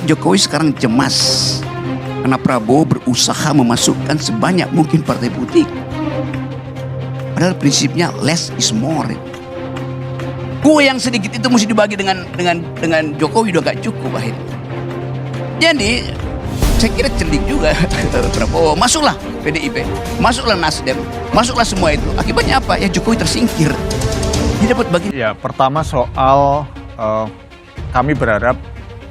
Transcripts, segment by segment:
Jokowi sekarang cemas karena Prabowo berusaha memasukkan sebanyak mungkin partai politik. Padahal prinsipnya less is more. Kue yang sedikit itu mesti dibagi dengan Jokowi udah gak cukup akhirnya. Jadi saya kira cerdik juga Prabowo. Masuklah PDIP, masuklah Nasdem, masuklah semua itu. Akibatnya apa? Ya Jokowi tersingkir. Dia dapat bagian. Ya, pertama soal kami berharap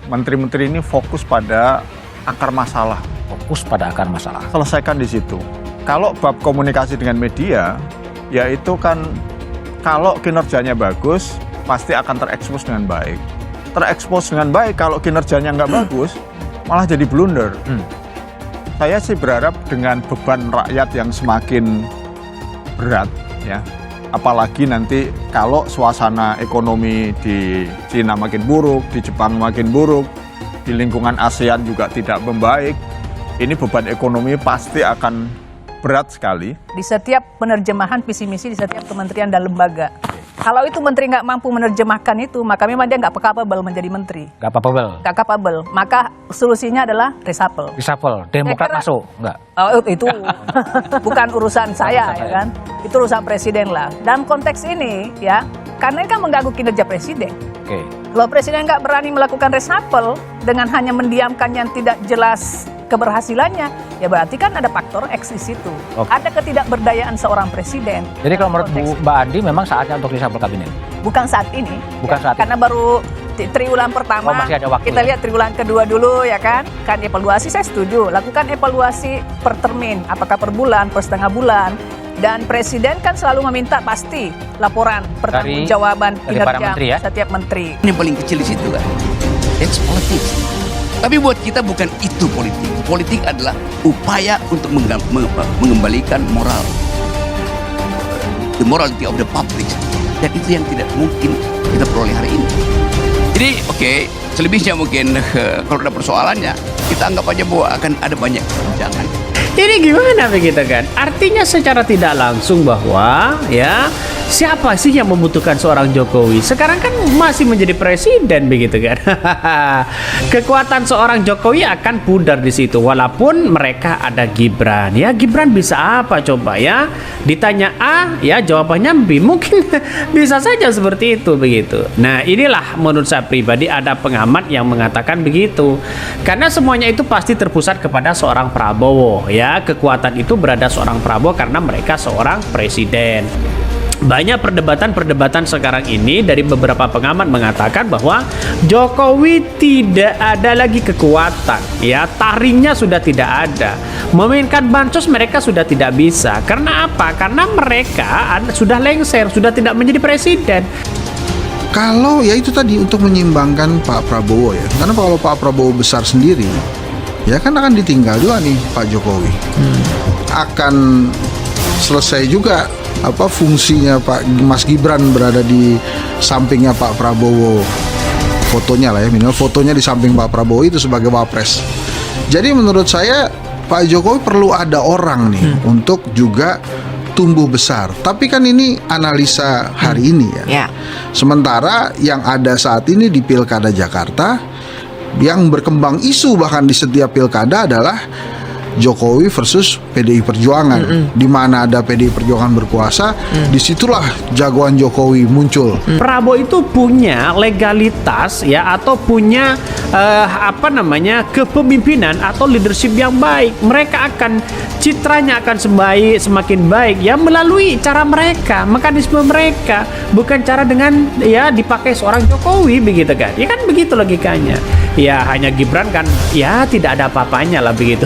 menteri-menteri ini fokus pada akar masalah. Fokus pada akar masalah. Selesaikan di situ. Kalau bab komunikasi dengan media, ya itu kan kalau kinerjanya bagus, pasti akan terekspos dengan baik. Terekspos dengan baik, kalau kinerjanya nggak bagus, malah jadi blunder. Saya sih berharap dengan beban rakyat yang semakin berat, ya. Apalagi nanti kalau suasana ekonomi di Cina makin buruk, di Jepang makin buruk, di lingkungan ASEAN juga tidak membaik, ini beban ekonomi pasti akan berat sekali. Di setiap penerjemahan visi misi di setiap kementerian dan lembaga. Kalau itu menteri nggak mampu menerjemahkan itu, maka memang dia nggak capable menjadi menteri. Nggak capable. Nggak capable. Maka solusinya adalah reshuffle. Reshuffle. Demokrat masuk, nggak? Oh, itu bukan urusan saya, ya kan? Itu urusan presiden lah. Dalam konteks ini, ya, karena ini kan mengganggu kinerja presiden. Oke. Kalau presiden nggak berani melakukan reshuffle dengan hanya mendiamkan yang tidak jelas keberhasilannya, ya berarti kan ada faktor X di situ. Oke. Ada ketidakberdayaan seorang presiden. Jadi kalau menurut Mbak Andi memang saatnya untuk reshuffle kabinet? Bukan saat ini. Bukan saat karena baru triwulan pertama. Oh, masih ada waktu, kita ya? lihat triwulan kedua dulu, ya kan? Kan evaluasi saya setuju. Lakukan evaluasi per termin, apakah per bulan, per setengah bulan. Dan presiden kan selalu meminta pasti laporan pertanggungjawaban para kinerja menteri, ya? setiap menteri. Yang paling kecil di situ kan. That's politics. Tapi buat kita bukan itu politik. Politik adalah upaya untuk mengembalikan moral. The morality of the public. Dan itu yang tidak mungkin kita peroleh hari ini. Jadi oke, selebihnya mungkin kalau ada persoalannya, kita anggap aja bahwa akan ada banyak jangan. Jadi gimana begitu kan? Artinya secara tidak langsung bahwa ya siapa sih yang membutuhkan seorang Jokowi? Sekarang kan masih menjadi presiden begitu kan? Kekuatan seorang Jokowi akan pudar di situ walaupun mereka ada Gibran. Ya Gibran bisa apa coba ya? Ditanya A, ya jawabannya B. Mungkin bisa saja seperti itu begitu. Nah, inilah menurut saya pribadi ada pengamat yang mengatakan begitu. Karena semuanya itu pasti terpusat kepada seorang Prabowo ya. Kekuatan itu berada seorang Prabowo karena mereka seorang presiden. Banyak perdebatan sekarang ini dari beberapa pengamat mengatakan bahwa Jokowi tidak ada lagi kekuatan, ya taringnya sudah tidak ada. Memainkan bansos mereka sudah tidak bisa. Karena apa? Karena mereka sudah lengser, sudah tidak menjadi presiden. Kalau ya itu tadi untuk menyeimbangkan Pak Prabowo ya. Karena kalau Pak Prabowo besar sendiri, ya kan akan ditinggal juga nih Pak Jokowi. Akan selesai juga apa fungsinya Pak Mas Gibran berada di sampingnya Pak Prabowo. Fotonya lah ya, minimal fotonya di samping Pak Prabowo itu sebagai wapres. Jadi menurut saya Pak Jokowi perlu ada orang nih untuk juga tumbuh besar. Tapi kan ini analisa hari ini ya. Sementara yang ada saat ini di Pilkada Jakarta yang berkembang isu bahkan di setiap pilkada adalah Jokowi versus PDI Perjuangan. Di mana ada PDI Perjuangan berkuasa, disitulah jagoan Jokowi muncul. Prabowo itu punya legalitas ya atau punya kepemimpinan atau leadership yang baik. Mereka akan citranya akan semakin baik ya melalui cara mereka, mekanisme mereka, bukan cara dengan ya dipakai seorang Jokowi begitu kan. Ya kan begitu logikanya. Ya hanya Gibran kan ya tidak ada apa-apanya lah begitu.